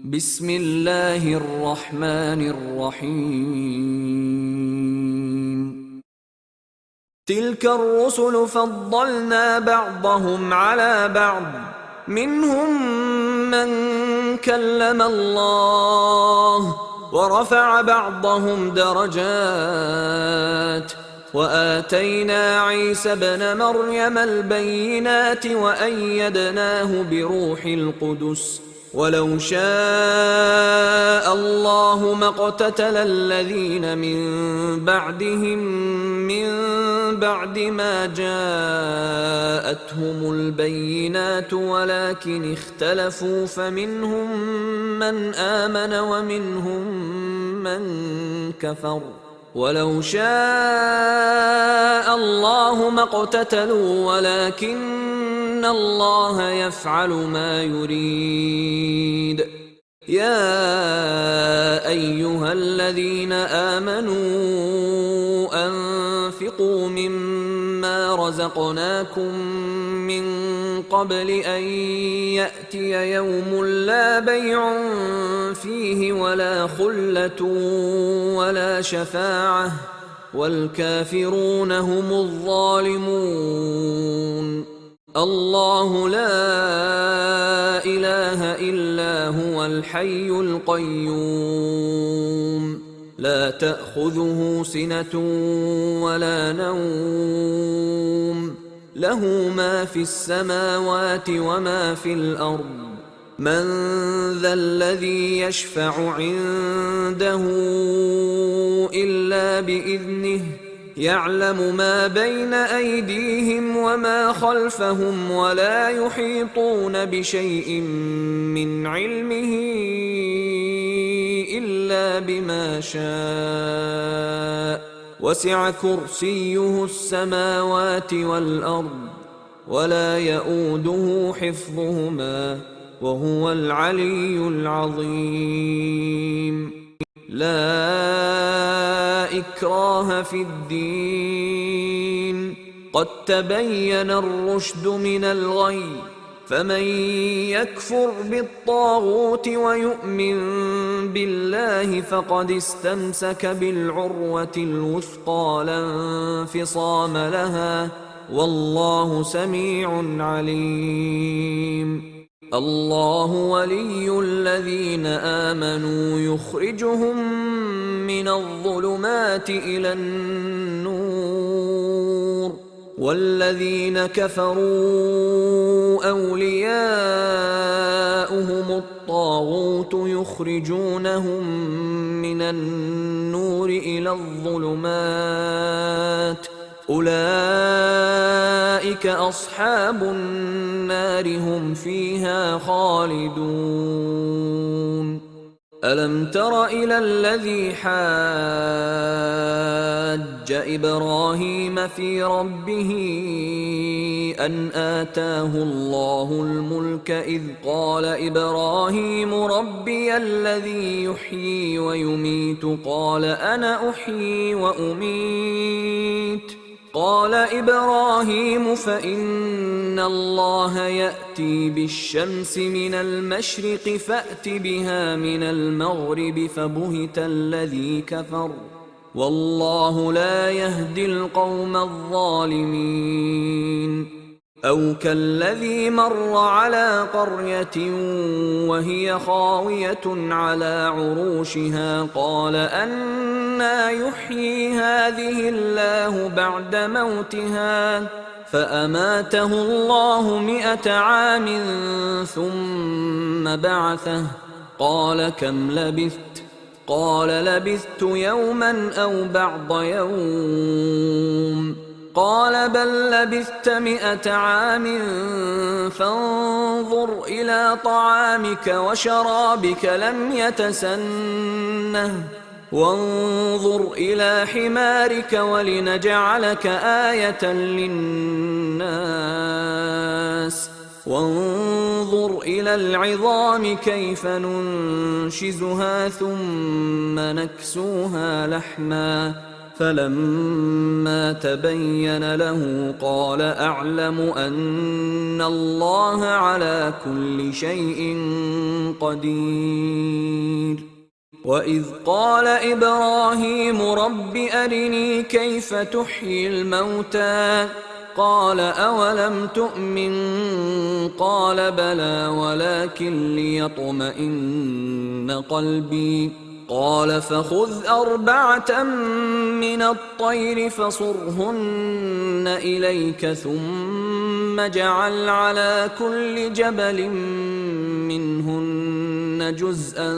بسم الله الرحمن الرحيم. تلك الرسل فضلنا بعضهم على بعض، منهم من كلم الله ورفع بعضهم درجات، وآتينا عيسى ابن مريم البينات وأيدناه بروح القدس. ولو شاء الله ما اقتتل الذين من بعدهم من بعد ما جاءتهم البينات ولكن اختلفوا فمنهم من آمن ومنهم من كفر. ولو شاء الله ما اقتتلوا ولكن الله يفعل ما يريد. يا أيها الذين آمنوا أنفقوا مما رزقناكم من قبل أن يأتي يوم لا بيع فيه ولا خلة ولا شفاعة والكافرون هم الظالمون. الله لا إله إلا هو الحي القيوم، لا تأخذه سنة ولا نوم، له ما في السماوات وما في الأرض. من ذا الذي يشفع عنده إلا بإذنه، يعلم ما بين أيديهم وما خلفهم ولا يحيطون بشيء من علمه إلا بما شاء، وسع كرسيه السماوات والأرض ولا يؤوده حفظهما وهو العلي العظيم. لا إكراه في الدين، قد تبين الرشد من الغي، فمن يكفر بالطاغوت ويؤمن بالله فقد استمسك بالعروة الوثقى لا انفصام لها، والله سميع عليم. الله ولي الذين آمنوا يخرجهم من الظلمات إلى النور، والذين كفروا أولياؤهم الطاغوت يخرجونهم من النور إلى الظلمات، أولئك أصحاب النار هم فيها خالدون. ألم تر إلى الذي حاج إبراهيم في ربه أن آتاه الله الملك إذ قال إبراهيم ربي الذي يحيي ويميت قال أنا أحيي وأميت. قال إبراهيم فإن الله يأتي بالشمس من المشرق فأت بها من المغرب فبهت الذي كفر، والله لا يهدي القوم الظالمين. أو كالذي مر على قرية وهي خاوية على عروشها قال أنى يحيي هذه الله بعد موتها، فأماته الله 100 عام ثم بعثه، قال كم لبثت؟ قال لبثت يوما أو بعض يوم، قال بل لبثت 100 عام فانظر إلى طعامك وشرابك لم يتسنه، وانظر إلى حمارك ولنجعلك آية للناس، وانظر إلى العظام كيف ننشزها ثم نكسوها لحما فلما تبين له قال أعلم أن الله على كل شيء قدير. وإذ قال إبراهيم رب أرني كيف تحيي الموتى قال أولم تؤمن قال بلى ولكن ليطمئن قلبي قال فخذ 4 من الطير فصرهن إليك ثم اجعل على كل جبل منهن جزءا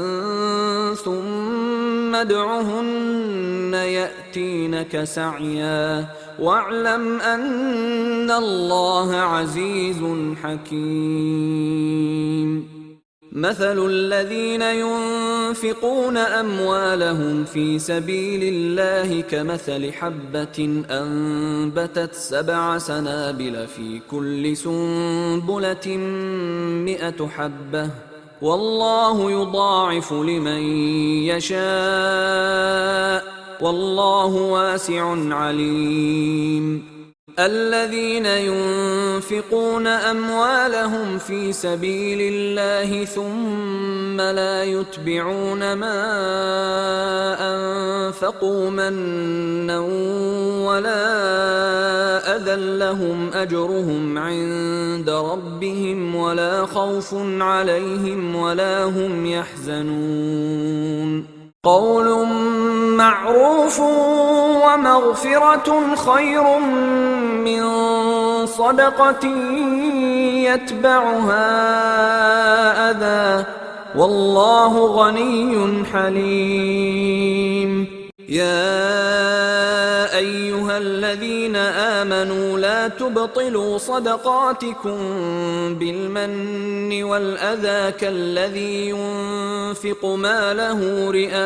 ثم ادعهن يأتينك سعيا واعلم أن الله عزيز حكيم. مثل الذين ينفقون أموالهم في سبيل الله كمثل حبة أنبتت 7 سنابل في كل سنبلة 100 حبة والله يضاعف لمن يشاء والله واسع عليم. الذين ينفقون أموالهم في سبيل الله ثم لا يتبعون ما أنفقوا منا ولا أذى لهم أجرهم عند ربهم ولا خوف عليهم ولا هم يحزنون. قول معروف ومغفرة خير من صدقة يتبعها أذى والله غني حليم. يا أيها الذين آمنوا لا تبطلوا صدقاتكم بالمن والأذى كالذي ينفق ماله رئاء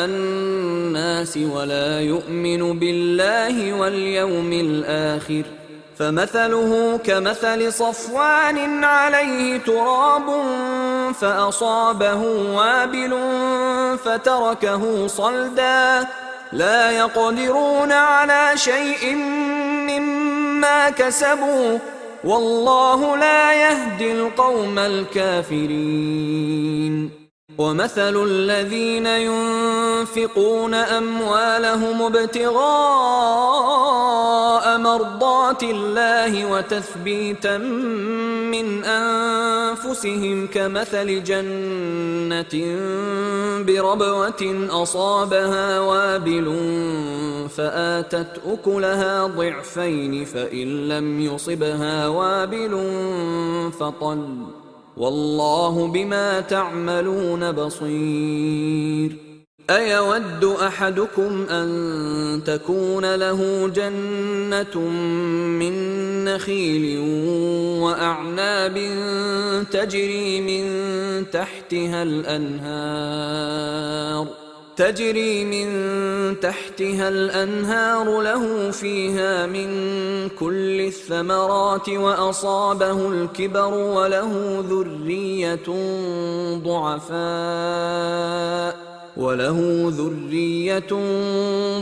الناس ولا يؤمن بالله واليوم الآخر فمثله كمثل صفوان عليه تراب فأصابه وابل فتركه صلدا لا يقدرون على شيء مما كسبوا والله لا يهدي القوم الكافرين. ومثل الذين ينفقون أموالهم ابتغاء مرضات الله وتثبيتا من أنفسهم كمثل جنة بربوة أصابها وابل فآتت أكلها ضعفين فإن لم يصبها وابل فطل والله بما تعملون بصير. أيود أحدكم أن تكون له جنة من نخيل وأعناب تجري من تحتها الأنهار له فيها من كل الثمرات وأصابه الكبر وله ذرية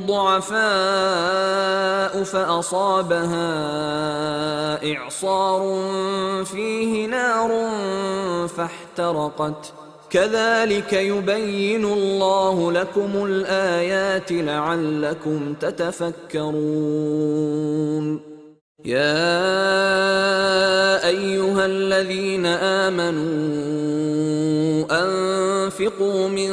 ضعفاء فأصابها إعصار فيه نار فاحترقت كذلك يبين الله لكم الآيات لعلكم تتفكرون. يا أيها الذين آمنوا أنفقوا من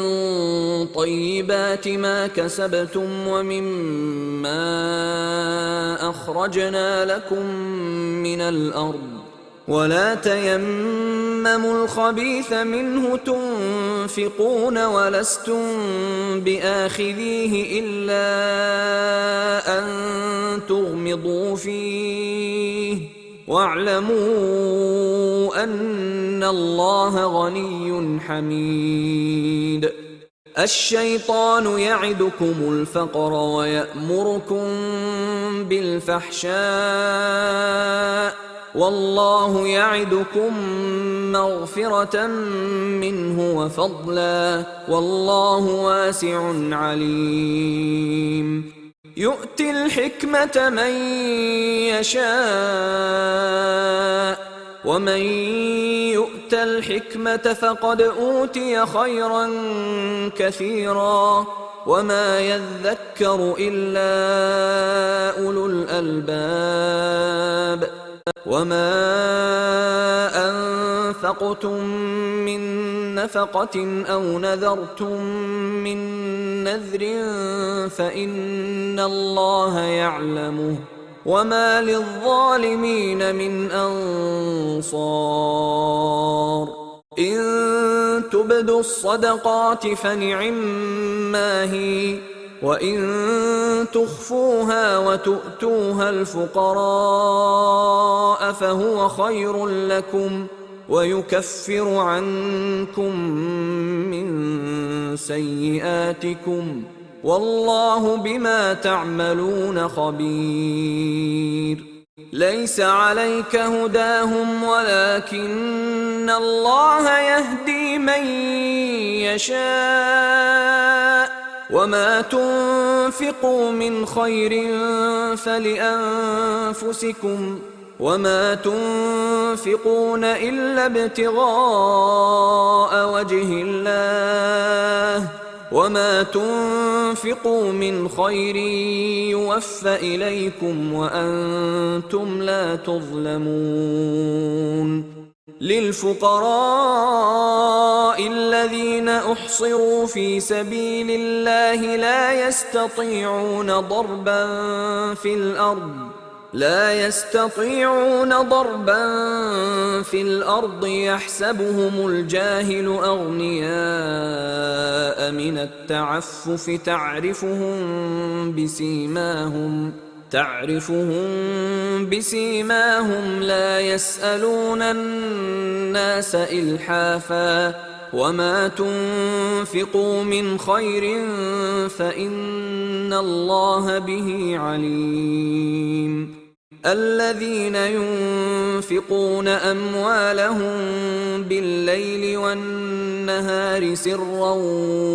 طيبات ما كسبتم ومما أخرجنا لكم من الأرض ولا تيمموا الخبيث منه تنفقون ولستم بآخذيه إلا أن تغمضوا فيه واعلموا أن الله غني حميد. الشيطان يعدكم الفقر ويأمركم بالفحشاء والله يعدكم مغفرة منه وفضلا والله واسع عليم. يؤتي الحكمة من يشاء ومن يؤت الحكمة فقد أوتي خيرا كثيرا وما يذكر إلا أولو الألباب. وما أنفقتم من نفقة أو نذرتم من نذر فإن الله يعلمه وما للظالمين من أنصار. إن تبدوا الصدقات فنعما هي وإن تخفوها وتؤتوها الفقراء فهو خير لكم ويكفر عنكم من سيئاتكم والله بما تعملون خبير. ليس عليك هداهم ولكن الله يهدي من يشاء وما تنفقوا من خير فلأنفسكم وما تنفقون إلا ابتغاء وجه الله وما تنفقوا من خير يوفى إليكم وأنتم لا تظلمون. للفقراء الذين أحصروا في سبيل الله لا يستطيعون ضربا في الأرض يحسبهم الجاهل أغنياء من التعفف تعرفهم بسيماهم لا يسألون الناس إلحافا وما تنفقوا من خير فإن الله به عليم. الذين ينفقون أموالهم بالليل والنهار سرا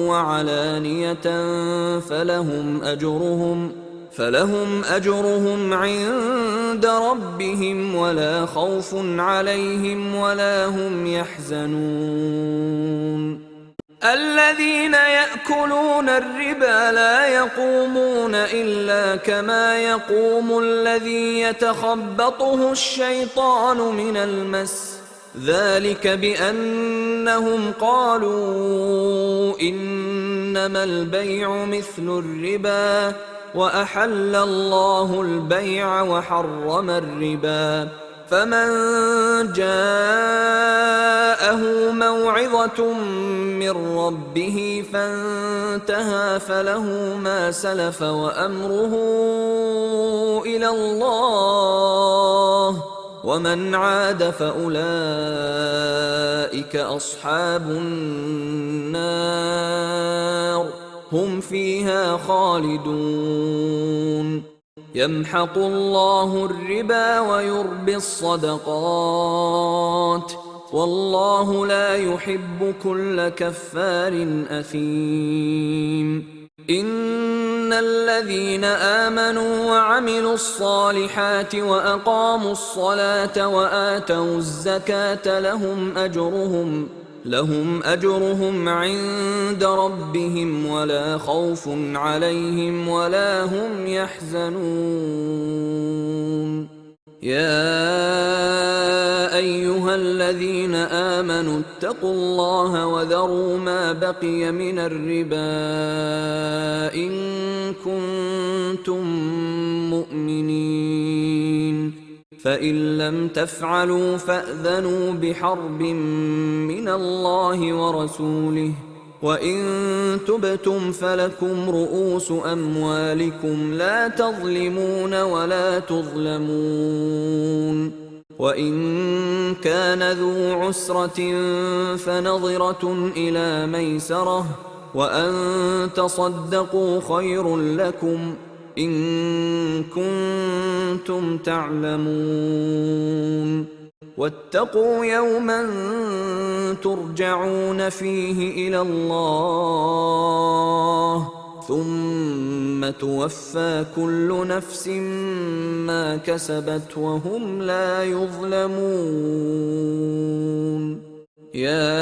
وعلانية فلهم أجرهم عند ربهم ولا خوف عليهم ولا هم يحزنون. الذين يأكلون الربا لا يقومون إلا كما يقوم الذي يتخبطه الشيطان من المس ذلك بأنهم قالوا إنما البيع مثل الربا وأحل الله البيع وحرم الربا. فمن جاءه موعظة من ربه فانتهى فله ما سلف وأمره إلى الله ومن عاد فأولئك أصحاب النار هم فيها خالدون. يمحق الله الربا ويربي الصدقات والله لا يحب كل كفار أثيم. إن الذين آمنوا وعملوا الصالحات وأقاموا الصلاة وآتوا الزكاة لهم أجرهم عند ربهم ولا خوف عليهم ولا هم يحزنون. يا أيها الذين آمنوا اتقوا الله وذروا ما بقي من الربا إن كنتم مؤمنين فإن لم تفعلوا فأذنوا بحرب من الله ورسوله وإن تبتم فلكم رؤوس أموالكم لا تظلمون ولا تظلمون. وإن كان ذو عسرة فنظرة إلى ميسرة وأن تصدقوا خير لكم إن كنتم تعلمون واتقوا يوما ترجعون فيه إلى الله ثم توفى كل نفس ما كسبت وهم لا يظلمون يا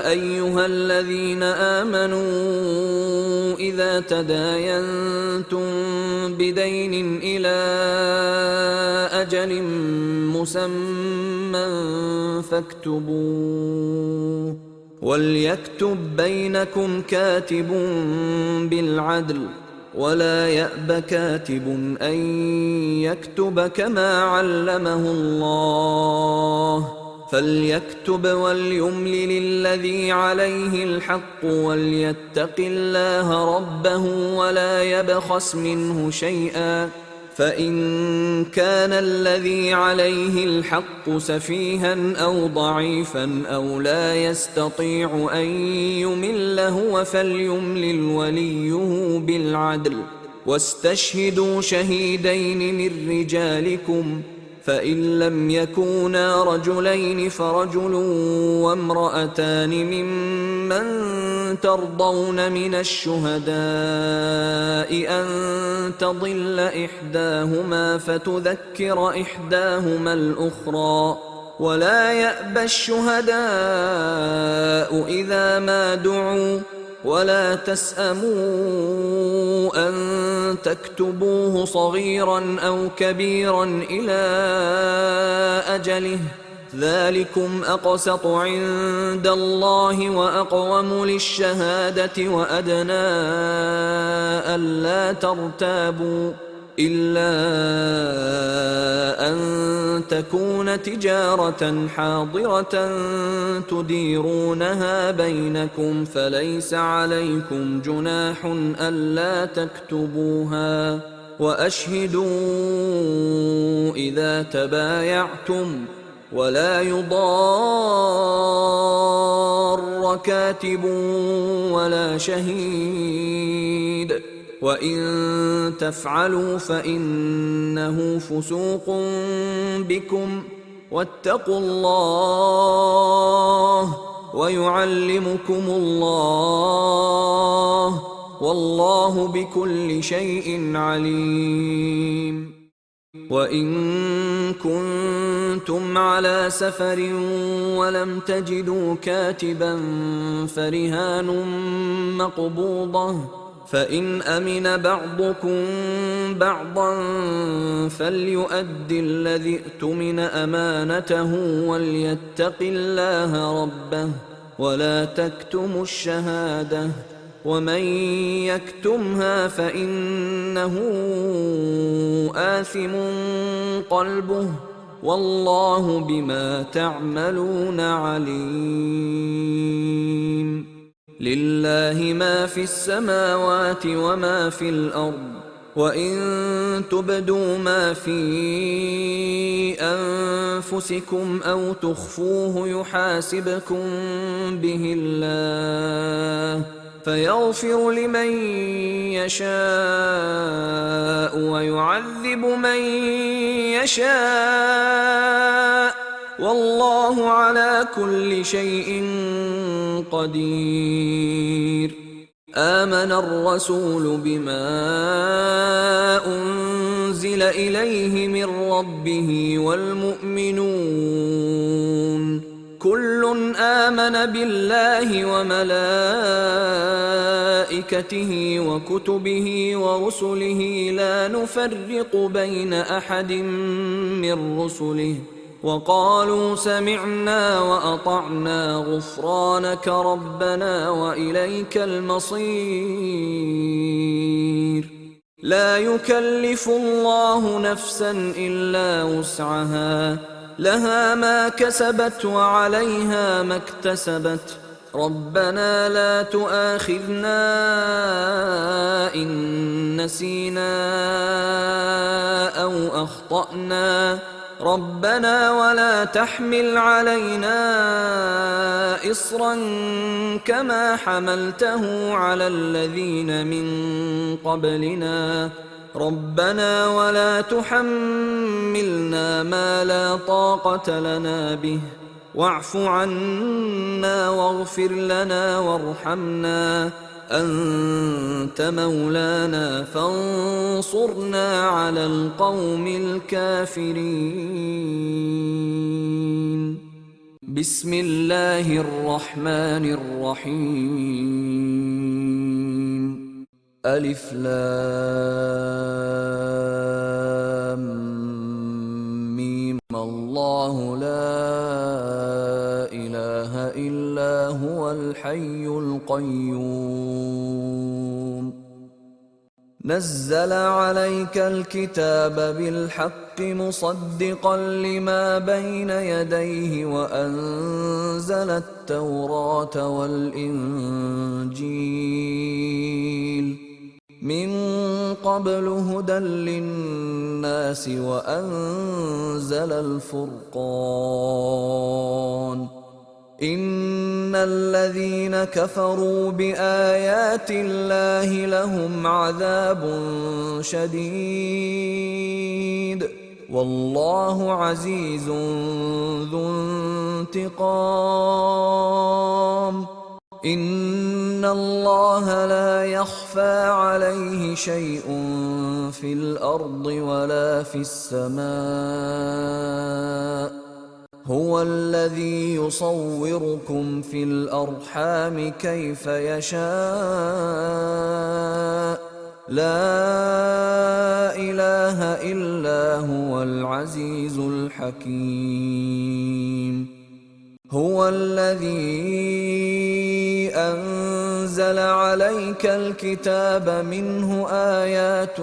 أيها الذين آمنوا إذا تداينتم بدين إلى أجل مسمى فاكتبوه وليكتب بينكم كاتب بالعدل ولا يأب كاتب أن يكتب كما علمه الله فليكتب وليملل الذي عليه الحق وليتق الله ربه ولا يبخس منه شيئا فإن كان الذي عليه الحق سفيها أو ضعيفا أو لا يستطيع أن يمل هو فليملل وليه بالعدل واستشهدوا شهيدين من رجالكم فإن لم يكونا رجلين فرجل وامرأتان ممن ترضون من الشهداء أن تضل إحداهما فتذكر إحداهما الأخرى ولا يأبى الشهداء إذا ما دعوا ولا تسأموا أن تكتبوه صغيرا أو كبيرا إلى أجله ذلكم أقسط عند الله وأقوم للشهادة وأدنى ألا ترتابوا إلا أن تكون تجارة حاضرة تديرونها بينكم فليس عليكم جناح ألا تكتبوها وأشهدوا إذا تبايعتم ولا يضار كاتب ولا شهيد وإن تفعلوا فإنه فسوق بكم واتقوا الله ويعلمكم الله والله بكل شيء عليم وإن كنتم على سفر ولم تجدوا كاتبا فرهان مقبوضة فإن أمن بعضكم بعضا فليؤد الذي اؤتمن أمانته وليتق الله ربه ولا تكتموا الشهادة ومن يكتمها فإنه آثم قلبه والله بما تعملون عليم لله ما في السماوات وما في الأرض وإن تبدوا ما في أنفسكم أو تخفوه يحاسبكم به الله فيغفر لمن يشاء ويعذب من يشاء والله على كل شيء قدير آمن الرسول بما أنزل إليه من ربه والمؤمنون كل آمن بالله وملائكته وكتبه ورسله لا نفرق بين أحد من رسله وقالوا سمعنا وأطعنا غفرانك ربنا وإليك المصير لا يكلف الله نفسا إلا وسعها لها ما كسبت وعليها ما اكتسبت ربنا لا تؤاخذنا إن نسينا أو أخطأنا ربنا ولا تحمل علينا إصرا كما حملته على الذين من قبلنا ربنا ولا تحملنا ما لا طاقة لنا به واعف عنا واغفر لنا وارحمنا أنت مولانا فانصرنا على القوم الكافرين. بسم الله الرحمن الرحيم. ألف لام ميم الله لا إله إلا هو الحي القيوم نزل عليك الكتاب بالحق مصدقا لما بين يديه وأنزل التوراة والإنجيل من قبل هدى للناس وأنزل الفرقان إن الذين كفروا بآيات الله لهم عذاب شديد والله عزيز ذو انتقام إن الله لا يخفى عليه شيء في الأرض ولا في السماء هو الذي يصوركم في الأرحام كيف يشاء لا إله إلا هو العزيز الحكيم هو الذي أنزل عليك الكتاب منه آيات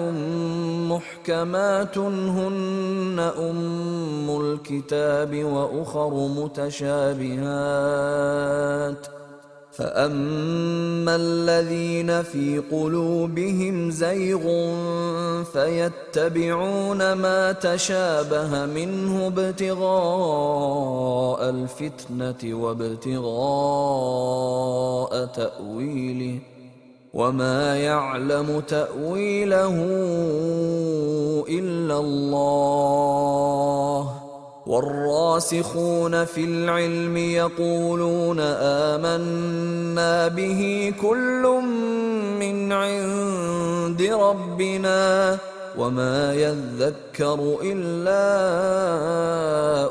محكمات هن أم الكتاب وأخر متشابهات فأما الذين في قلوبهم زيغ فيتبعون ما تشابه منه ابتغاء الفتنة وابتغاء تأويله وما يعلم تأويله إلا الله والراسخون في العلم يقولون آمنا به كل من عند ربنا وما يذكر إلا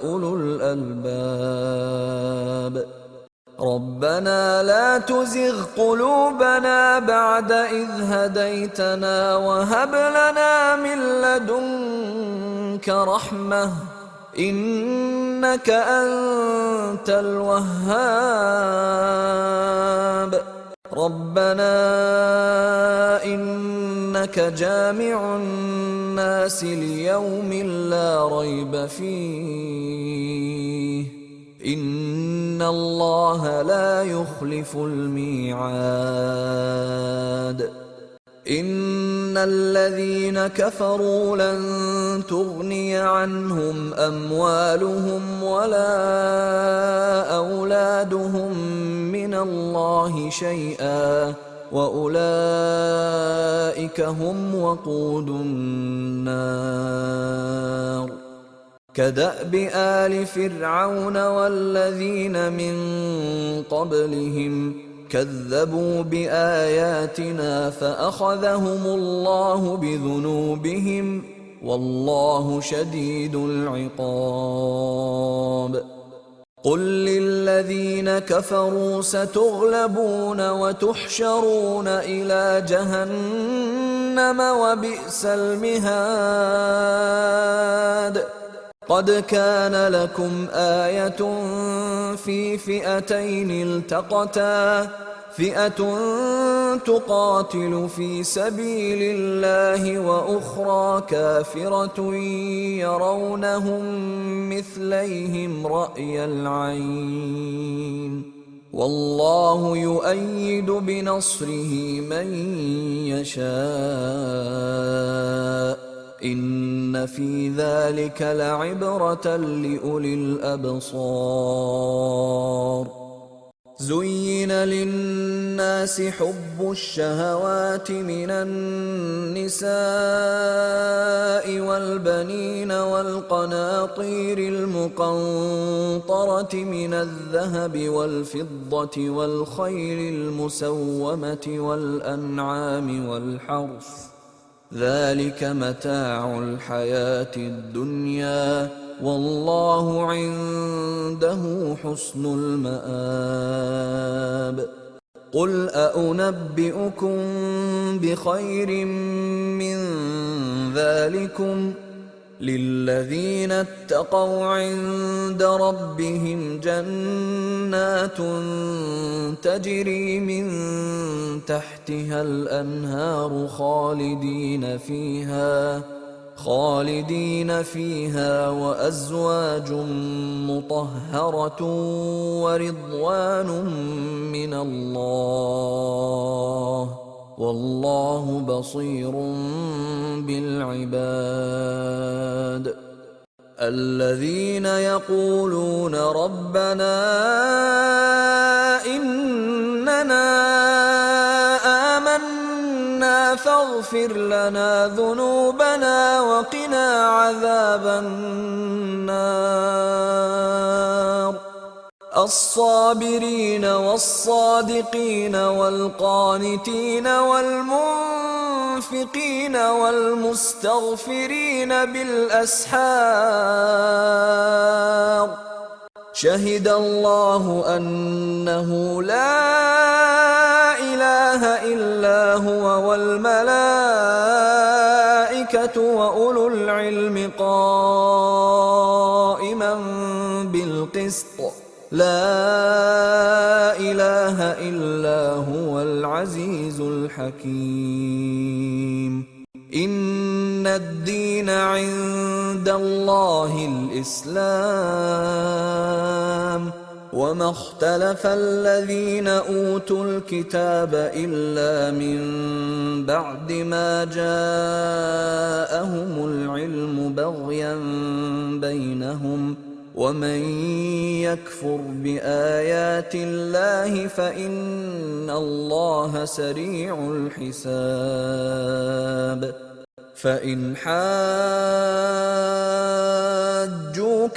أولو الألباب ربنا لا تزغ قلوبنا بعد إذ هديتنا وهب لنا من لدنك رحمة إنك أنت الوهاب ربنا إنك جامع الناس ليوم لا ريب فيه إن الله لا يخلف الميعاد إن الذين كفروا لن تغني عنهم أموالهم ولا أولادهم من الله شيئا وأولئك هم وقود النار كدأب آل فرعون والذين من قبلهم كذبوا بآياتنا فأخذهم الله بذنوبهم والله شديد العقاب قل للذين كفروا ستغلبون وتحشرون إلى جهنم وبئس المهاد قد كان لكم آية في فئتين التقتا فئة تقاتل في سبيل الله وأخرى كافرة يرونهم مثليهم رأي العين والله يؤيد بنصره من يشاء إن في ذلك لعبرة لأولي الأبصار. زين للناس حب الشهوات من النساء والبنين والقناطير المقنطرة من الذهب والفضة والخيل المسومة والأنعام والحرث، ذلك متاع الحياة الدنيا، والله عنده حسن المآب. قل أنبئكم بخير من ذلكم للذين اتقوا عند ربهم جنات تجري من تحتها الأنهار خالدين فيها وأزواج مطهرة ورضوان من الله، والله بصير بالعباد. الذين يقولون ربنا إننا آمنا فاغفر لنا ذنوبنا وقنا عذاب النار. الصابرين والصادقين والقانتين والمنفقين والمستغفرين بالأسحار. شهد الله أنه لا إله إلا هو والملائكة وأولو العلم قائما بالقسط، لا إله إلا هو العزيز الحكيم. إن الدين عند الله الإسلام، وما اختلف الذين أوتوا الكتاب إلا من بعد ما جاءهم العلم بغيا بينهم، ومن يكفر بآيات الله فإن الله سريع الحساب. فإن حاجوك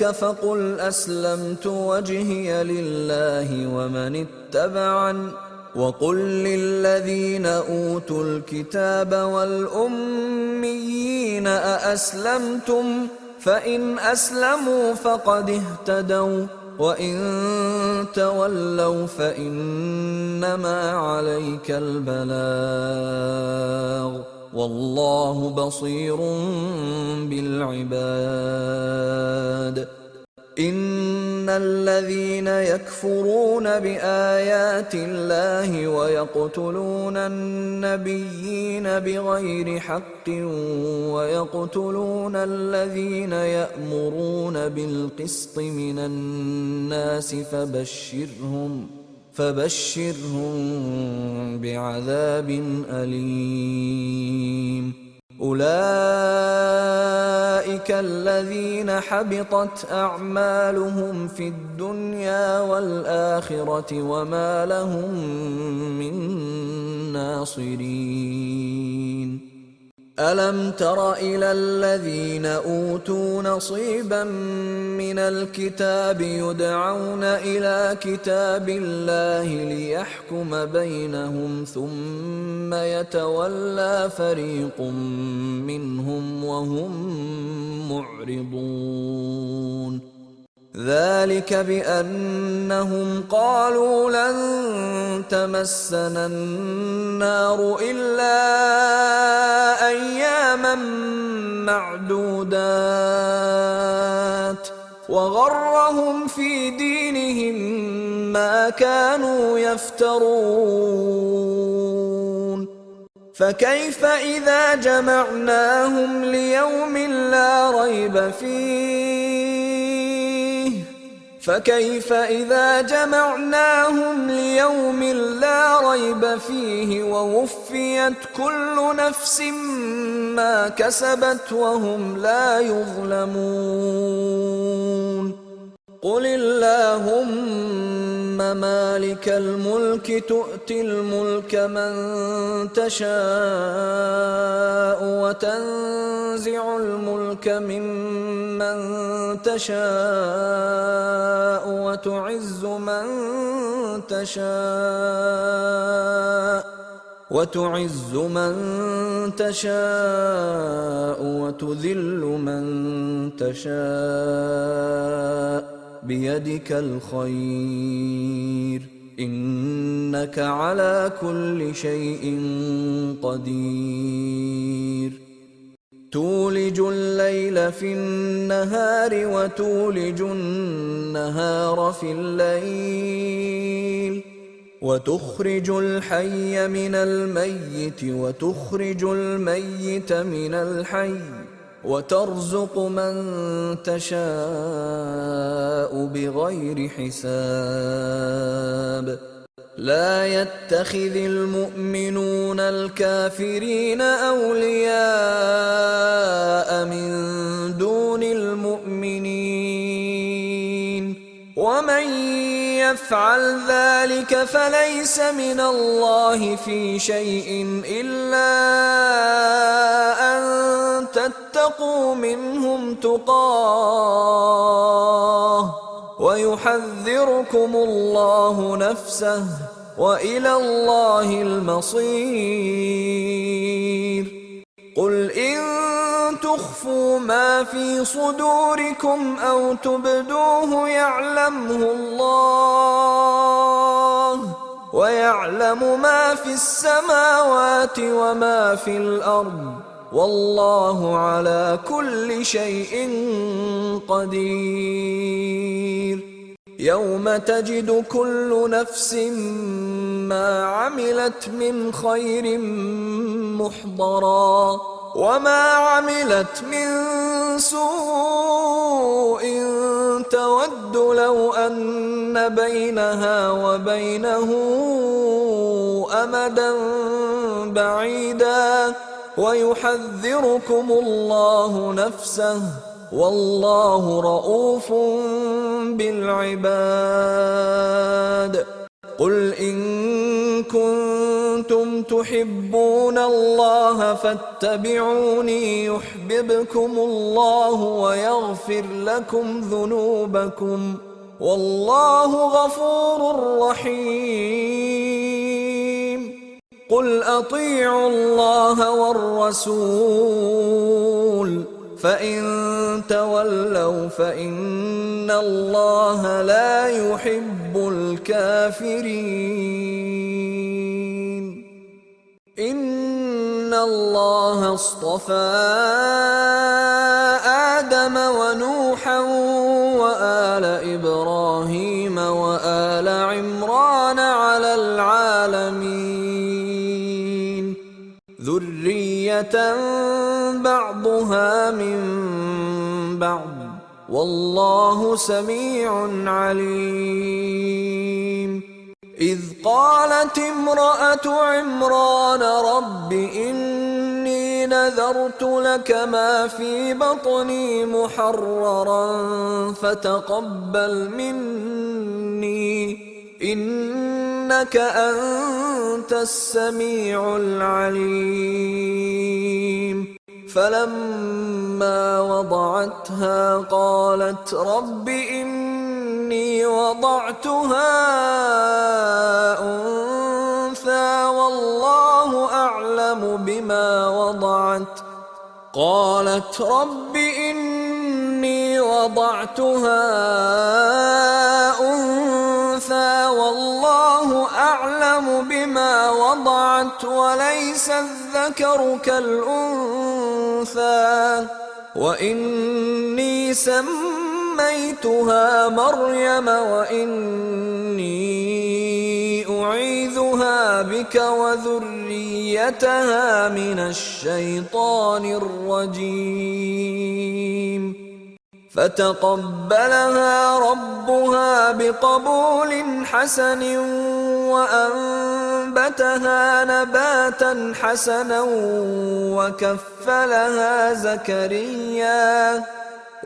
فقل أسلمت وجهي لله ومن اتبعن، وقل للذين أوتوا الكتاب والأميين أأسلمتم؟ فإن أسلموا فقد اهتدوا، وإن تولوا فإنما عليك البلاغ، والله بصير بالعباد. إن الذين يكفرون بآيات الله ويقتلون النبيين بغير حق ويقتلون الذين يأمرون بالقسط من الناس فبشرهم بعذاب أليم. أولئك الذين حبطت أعمالهم في الدنيا والآخرة وما لهم من ناصرين. ألم تر إلى الذين أوتوا نصيبا من الكتاب يدعون إلى كتاب الله ليحكم بينهم ثم يتولى فريق منهم وهم معرضون. ذلك بأنهم قالوا لن تمسنا النار إلا أياما معدودات، وغرهم في دينهم ما كانوا يفترون. فكيف إذا جمعناهم ليوم لا ريب يلقون فيه ووفيت كل نفس ما كسبت وهم لا يظلمون. قل اللهم مالك الملك تؤتي الملك من تشاء وتنزع الملك ممن تشاء وتعز من تشاء وتذل من تشاء بيدك الخير إنك على كل شيء قدير. تولج الليل في النهار وتولج النهار في الليل وتخرج الحي من الميت وتخرج الميت من الحي وترزق من تشاء بغير حساب. لا يتخذ المؤمنون الكافرين أولياء من دون المؤمنين ومن يفعل ذلك فليس من الله في شيء إلا أن تتقوا منهم تقاه ويحذركم الله نفسه وإلى الله المصير. قل إن تخفوا ما في صدوركم أو تبدوه يعلمه الله ويعلم ما في السماوات وما في الأرض والله على كل شيء قدير. يوم تجد كل نفس ما عملت من خير محضرا وما عملت من سوء تود لو أن بينها وبينه أمدا بعيدا ويحذركم الله نفسه والله رؤوف بالعباد. قل إن كنتم تحبون الله فاتبعوني يحببكم الله ويغفر لكم ذنوبكم والله غفور رحيم. قل أطيعوا الله والرسول فإن تولوا فإن الله لا يحب الكافرين. إن الله اصطفى آدم ونوحا وآل إبراهيم وآل عمران على العالمين ذرية بعضها من بعض والله سميع عليم. إذ قالت امرأة عمران رب إني نذرت لك ما في بطني محررا فتقبل مني إنك أنت السميع العليم. فلما وضعتها قالت رب إني وضعتها أنثى والله أعلم بما وضعت قالت رب إني وضعتها أنثى والله أعلم بما وضعت وليس الذكر كالأنثى وإني سميتها مريم وإني أعيذها بك وذريتها من الشيطان الرجيم. فتقبلها ربها بقبول حسن وأنبتها نباتا حسنا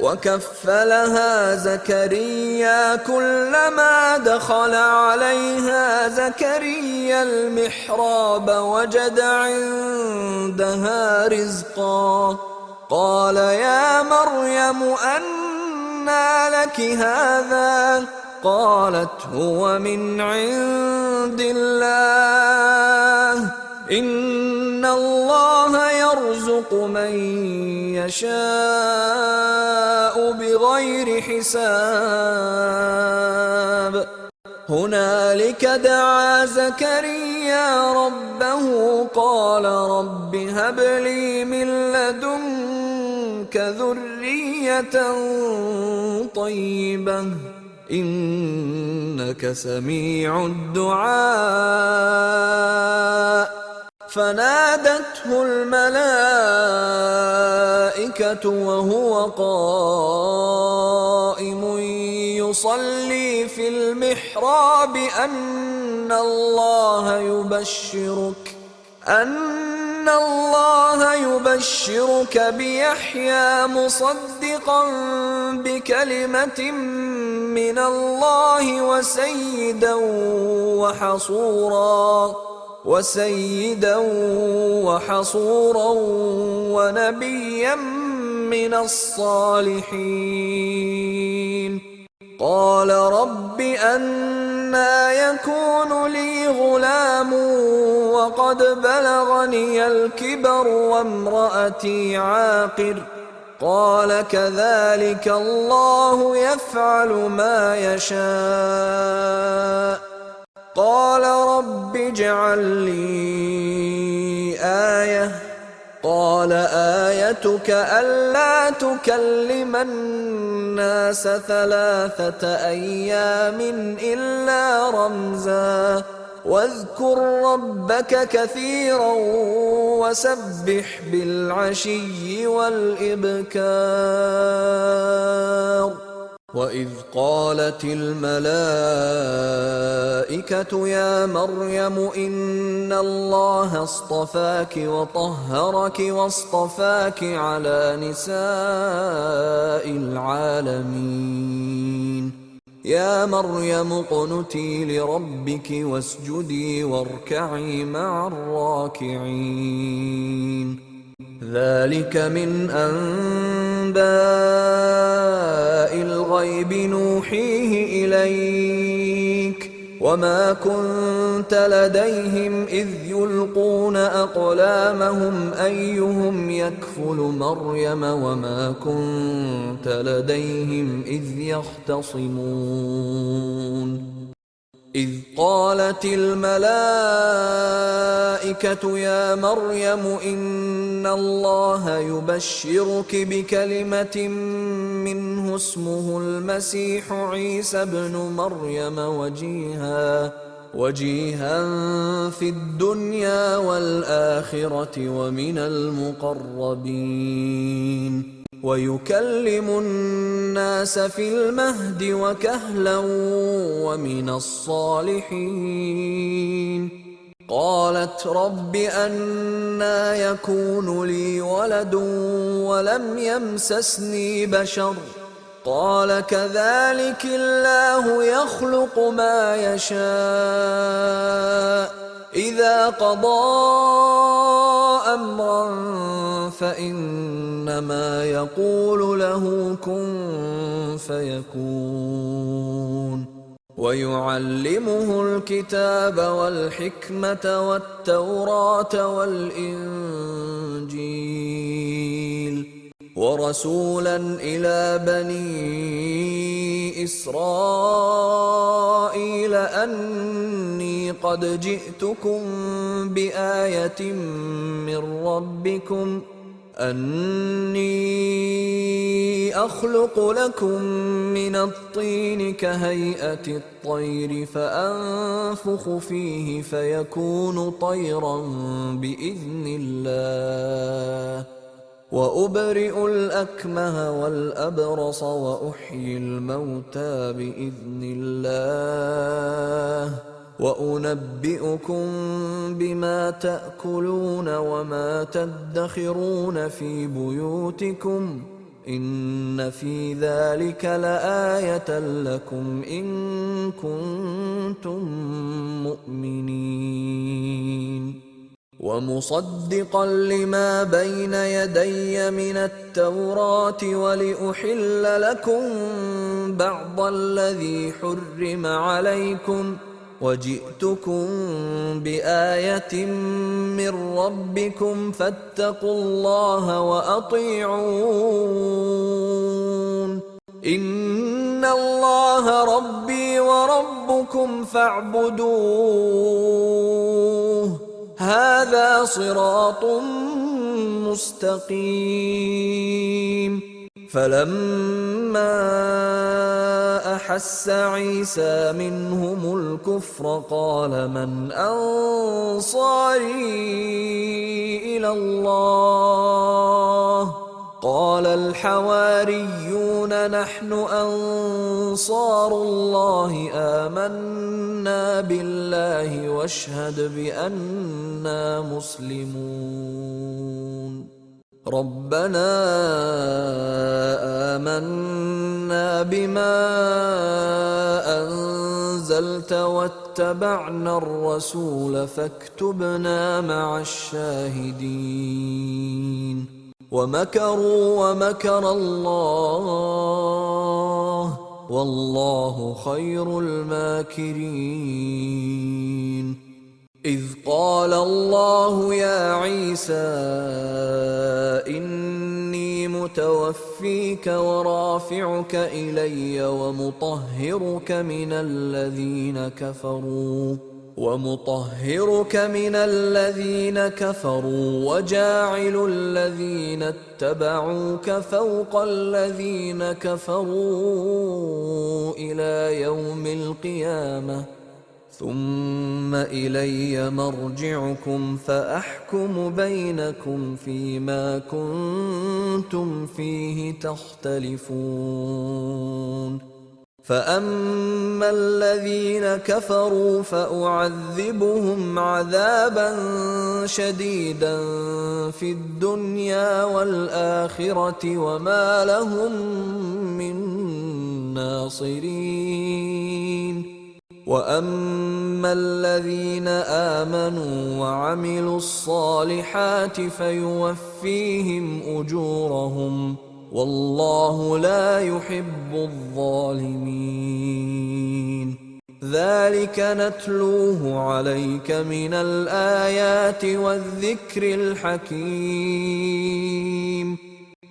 وكفلها زكريا كلما دخل عليها زكريا المحراب وجد عندها رزقا قال يا مريم أنى لك هذا قالت هو من عند الله إن الله يرزق من يشاء بغير حساب هنالك دعا زكريا ربه قال رب هب لي من لدنك ذرية طيبة إنك سميع الدعاء فنادته الملائكة وهو قائم يصلي في المحراب أن الله يبشرك بيحيى مصدقا بكلمة من الله وسيدا وحصورا ونبيا من الصالحين قال رب أنى يكون لي غلام وقد بلغني الكبر وامرأتي عاقر قال كذلك الله يفعل ما يشاء قال رب اجعل لي آية قال آيتك ألا تكلم الناس 3 أيام إلا رمزا واذكر ربك كثيرا وسبح بالعشي والإبكار وإذ قالت الملائكة يا مريم إن الله اصطفاك وطهرك واصطفاك على نساء العالمين يا مريم اقنتي لربك واسجدي واركعي مع الراكعين ذلك من أنباء الغيب نوحيه إليك وما كنت لديهم إذ يلقون أقلامهم أيهم يكفل مريم وما كنت لديهم إذ يختصمون إذ قالت الملائكة يا مريم إن الله يبشرك بكلمة منه اسمه المسيح عيسى ابن مريم وجيها في الدنيا والآخرة ومن المقربين ويكلم الناس في المهد وكهلا ومن الصالحين قالت رب أنى يكون لي ولد ولم يمسسني بشر قال كذلك الله يخلق ما يشاء إذا قضى أمرا فإنما يقول له كن فيكون ويعلمه الكتاب والحكمة والتوراة والإنجيل ورسولا إلى بني إسرائيل أني قد جئتكم بآية من ربكم أني أخلق لكم من الطين كهيئة الطير فأنفخ فيه فيكون طيرا بإذن الله وأبرئ الأكمه والأبرص وأحيي الموتى بإذن الله وأنبئكم بما تأكلون وما تدخرون في بيوتكم إن في ذلك لآية لكم إن كنتم مؤمنين ومصدقا لما بين يدي من التوراة ولأحل لكم بعض الذي حرم عليكم وجئتكم بآية من ربكم فاتقوا الله وأطيعون إن الله ربي وربكم فاعبدوه هذا صراط مستقيم فلما أحس عيسى منهم الكفر قال من أنصاري إلى الله قال الحواريون نحن أنصار الله آمنا بالله واشهد بأننا مسلمون ربنا آمنا بما أنزلت واتبعنا الرسول فاكتبنا مع الشاهدين ومكروا ومكر الله والله خير الماكرين إذ قال الله يا عيسى إني متوفيك ورافعك إلي ومطهرك من الذين كفروا وجاعل الذين اتبعوك فوق الذين كفروا إلى يوم القيامة ثم إلي مرجعكم فأحكم بينكم فيما كنتم فيه تختلفون فأما الذين كفروا فأعذبهم عذابا شديدا في الدنيا والآخرة وما لهم من ناصرين وأما الذين آمنوا وعملوا الصالحات فيوفيهم أجورهم والله لا يحب الظالمين ذلك نتلوه عليك من الآيات والذكر الحكيم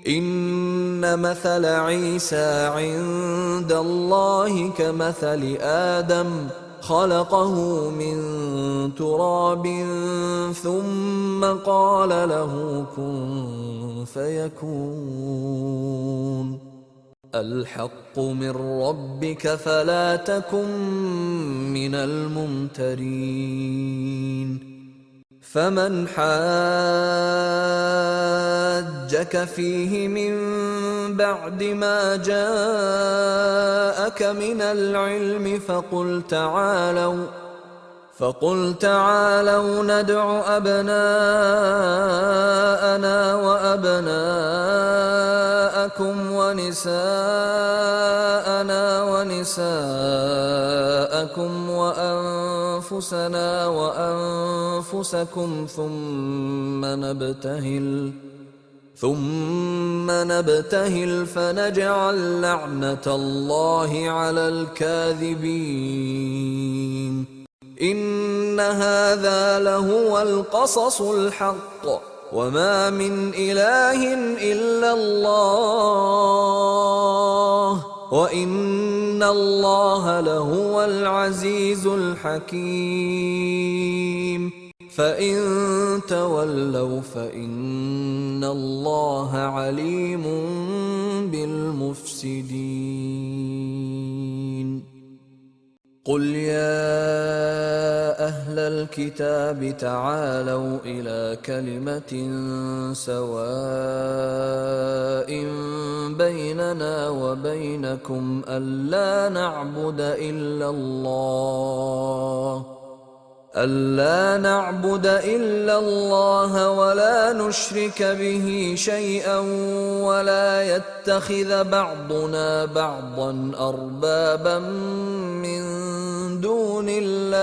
إن مثل عيسى عند الله كمثل آدم خلقه من تراب ثم قال له كن فيكون الحق من ربك فلا تكن من الممترين فمن حاجك فيه من بعد ما جاءك من العلم فقل تعالوا ندع أبناءنا وأبناءكم ونساءنا ونساءكم وأنفسنا وأنفسكم ثم نبتهل فنجعل لعنة الله على الكاذبين إن هذا لهو القصص الحق وما من إله إلا الله وإن الله لهو العزيز الحكيم فإن تولوا فإن الله عليم بالمفسدين قل يا أهل الكتاب تعالوا إلى كلمة سواء بيننا وبينكم ألا نعبد إلا الله ألا نعبد إلا الله ولا نشرك به شيئا ولا يتخذ بعضنا بعضا أربابا من دون الله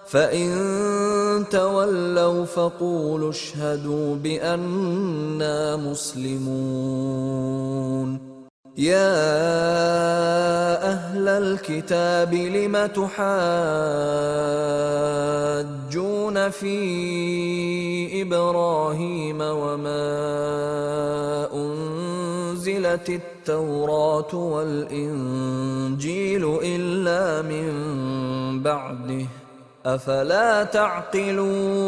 فإن تولوا فقولوا اشهدوا بأننا مسلمون. يا أهل الكتاب لم تحاجون في إبراهيم وما أنزلت التوراة والإنجيل إلا من بعده أفلا تعقلون.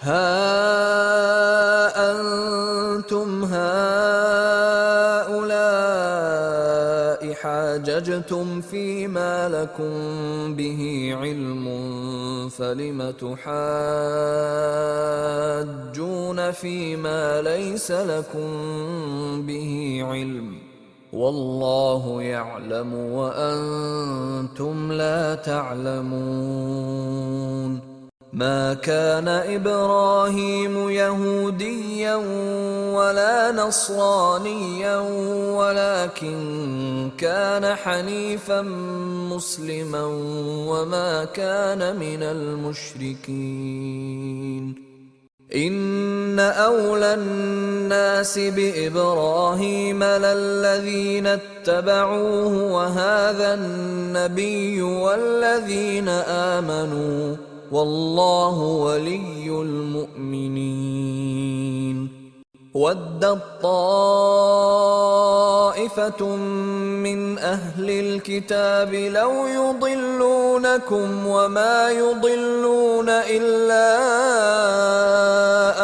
ها أنتم هؤلاء حاججتم فيما لكم به علم فلم تحاجون فيما ليس لكم به علم والله يعلم وأنتم لا تعلمون. ما كان إبراهيم يهوديا ولا نصرانيا ولكن كان حنيفا مسلما وما كان من المشركين. إن أولى الناس بإبراهيم للذين اتبعوه وهذا النبي والذين آمنوا والله ولي المؤمنين. ودت طائفة من أهل الكتاب لو يضلونكم وما يضلون إلا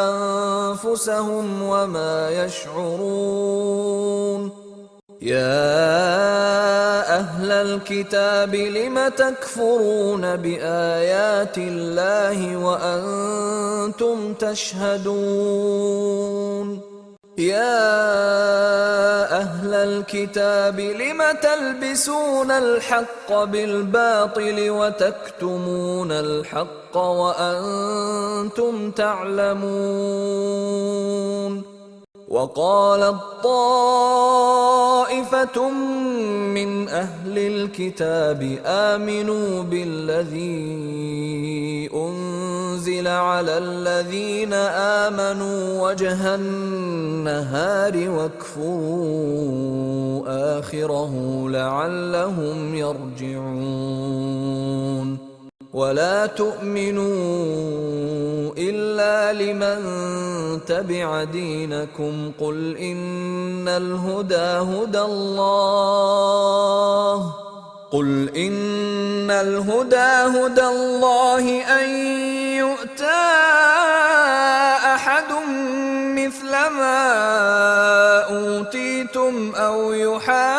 أنفسهم وما يشعرون. يا أهل الكتاب لم تكفرون بآيات الله وأنتم تشهدون. يا أهل الكتاب لم تلبسون الحق بالباطل وتكتمون الحق وأنتم تعلمون. وقالت طائفة من أهل الكتاب آمنوا بالذي أنزل على الذين آمنوا وجه النهار واكفروا آخره لعلهم يرجعون. ولا تؤمنوا إلا لمن تبع دينكم قل إن الهدى هدى الله أن يؤتى أحد مثل ما أوتيتم أو يحاجوكم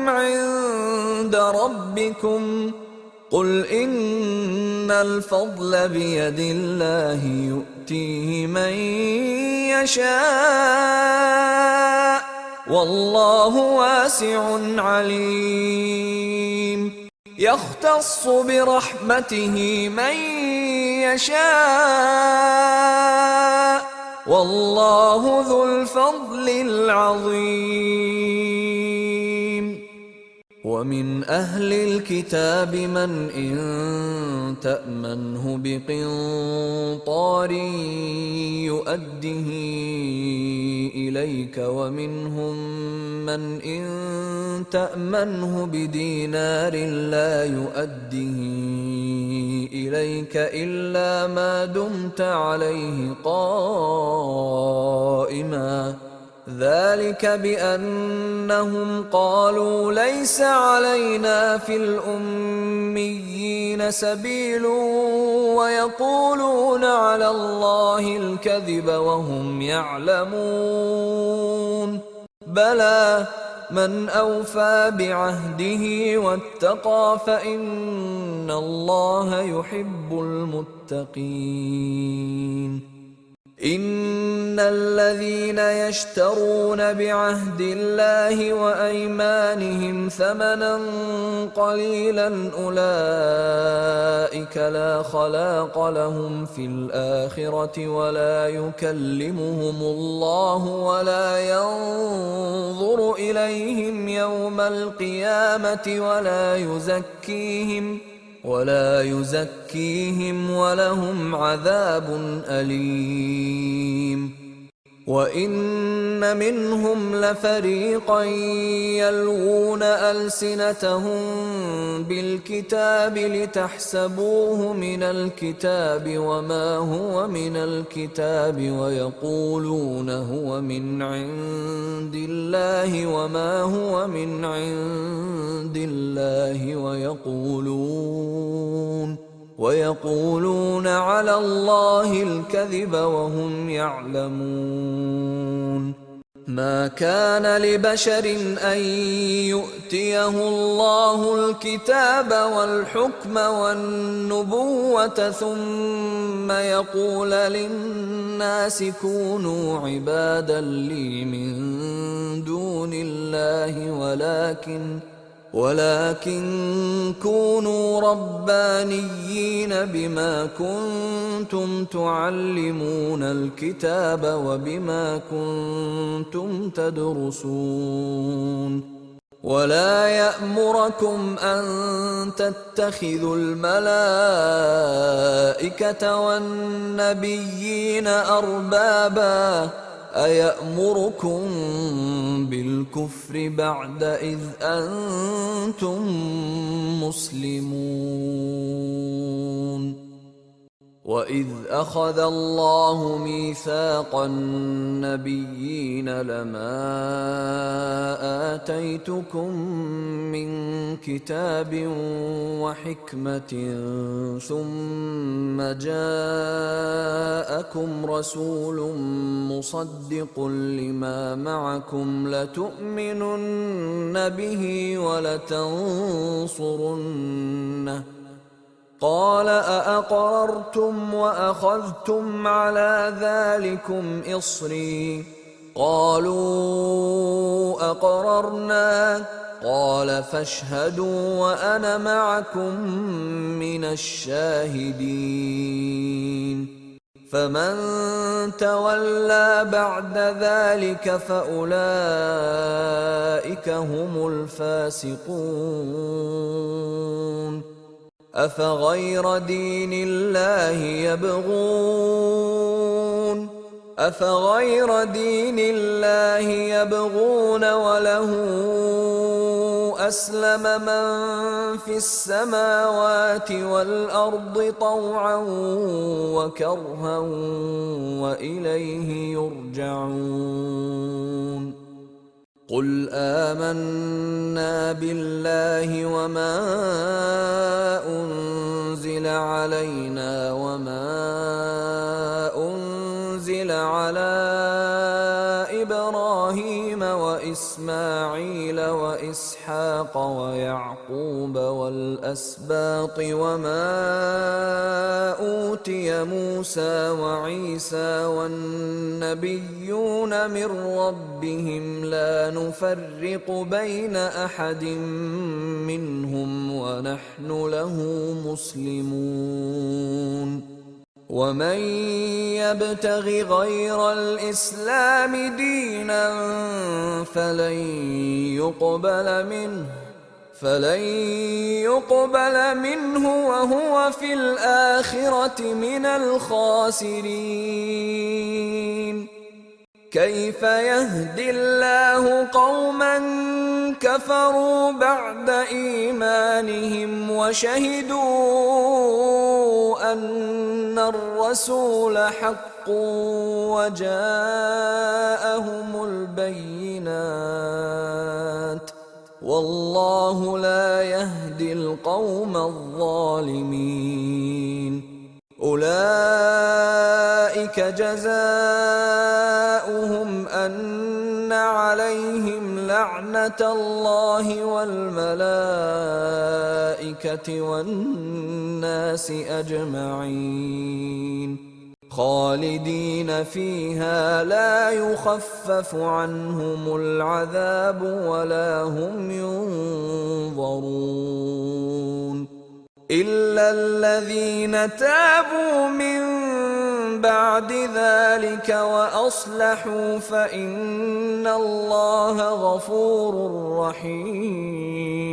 عند ربكم قل إن الفضل بيد الله يؤتيه من يشاء والله واسع عليم. يختص برحمته من يشاء والله ذو الفضل العظيم. ومن أهل الكتاب من إن تأمنه بقنطار يؤده إليك ومنهم من إن تأمنه بدينار لا يؤده إليك إلا ما دمت عليه قائما ذلك بأنهم قالوا ليس علينا في الأميين سبيل ويقولون على الله الكذب وهم يعلمون. بلى من أوفى بعهده واتقى فإن الله يحب المتقين. إن الذين يشترون بعهد الله وأيمانهم ثمنا قليلا أولئك لا خلاق لهم في الآخرة ولا يكلمهم الله ولا ينظر إليهم يوم القيامة ولا يزكيهم ولهم عذاب أليم. وإن منهم لفريقا يلوون ألسنتهم بالكتاب لتحسبوه من الكتاب وما هو من الكتاب ويقولون هو من عند الله وما هو من عند الله ويقولون على الله الكذب وهم يعلمون. ما كان لبشر أن يؤتيه الله الكتاب والحكم والنبوة ثم يقول للناس كونوا عبادا لي من دون الله ولكن كونوا ربانيين بما كنتم تعلمون الكتاب وبما كنتم تدرسون. ولا يأمركم أن تتخذوا الملائكة والنبيين أربابا أيأمركم بالكفر بعد إذ أنتم مسلمون. وإذ أخذ الله ميثاق النبيين لما آتيتكم من كتاب وحكمة ثم جاءكم رسول مصدق لما معكم لتؤمنن به ولتنصرنه قال أأقررتم وأخذتم على ذلكم إصري قالوا أقررنا قال فاشهدوا وأنا معكم من الشاهدين. فمن تولى بعد ذلك فأولئك هم الفاسقون. أفغير دين الله يبغون وله أسلم من في السماوات والأرض طوعا وكرها وإليه يرجعون. قل آمنا بالله وما أنزل علينا وما أنزل على إبراهيم وإسماعيل وإسحاق ويعقوب والأسباط وما أوتي موسى وعيسى والنبيون من ربهم لا نفرق بين أحد منهم ونحن له مسلمون. ومن يبتغ غير الإسلام دينا فلن يقبل منه وهو في الآخرة من الخاسرين. كيف يهدي الله قوما كفروا بعد إيمانهم وشهدوا أن الرسول حق وجاءهم البينات والله لا يهدي القوم الظالمين. أولئك جزاؤهم أن عليهم لعنة الله والملائكة والناس أجمعين خالدين فيها لا يخفف عنهم العذاب ولا هم ينظرون إلا الذين تابوا من بعد ذلك وأصلحوا فإن الله غفور رحيم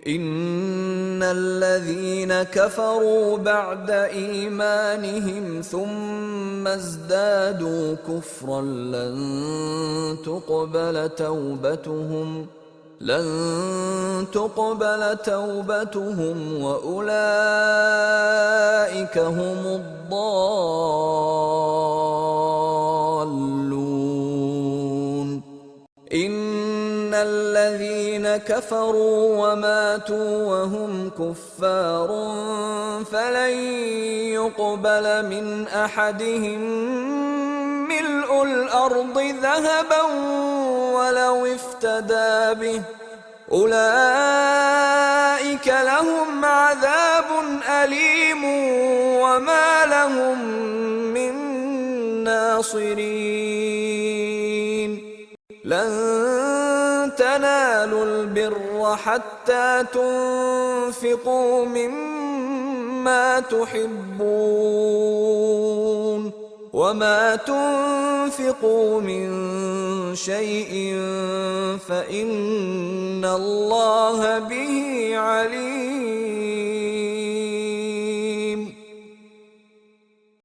إن الذين كفروا بعد إيمانهم ثم ازدادوا كفرا لن تقبل توبتهم وأولئك هم الضالون إن الذين كفروا وماتوا وهم كفار فلن يقبل من أحدهم ملء الأرض ذهبا ولو افتدى به أولئك لهم عذاب أليم وما لهم من ناصرين لن تنالوا البر حتى تنفقوا مما تحبون وما تنفقوا من شيء فإن الله به عليم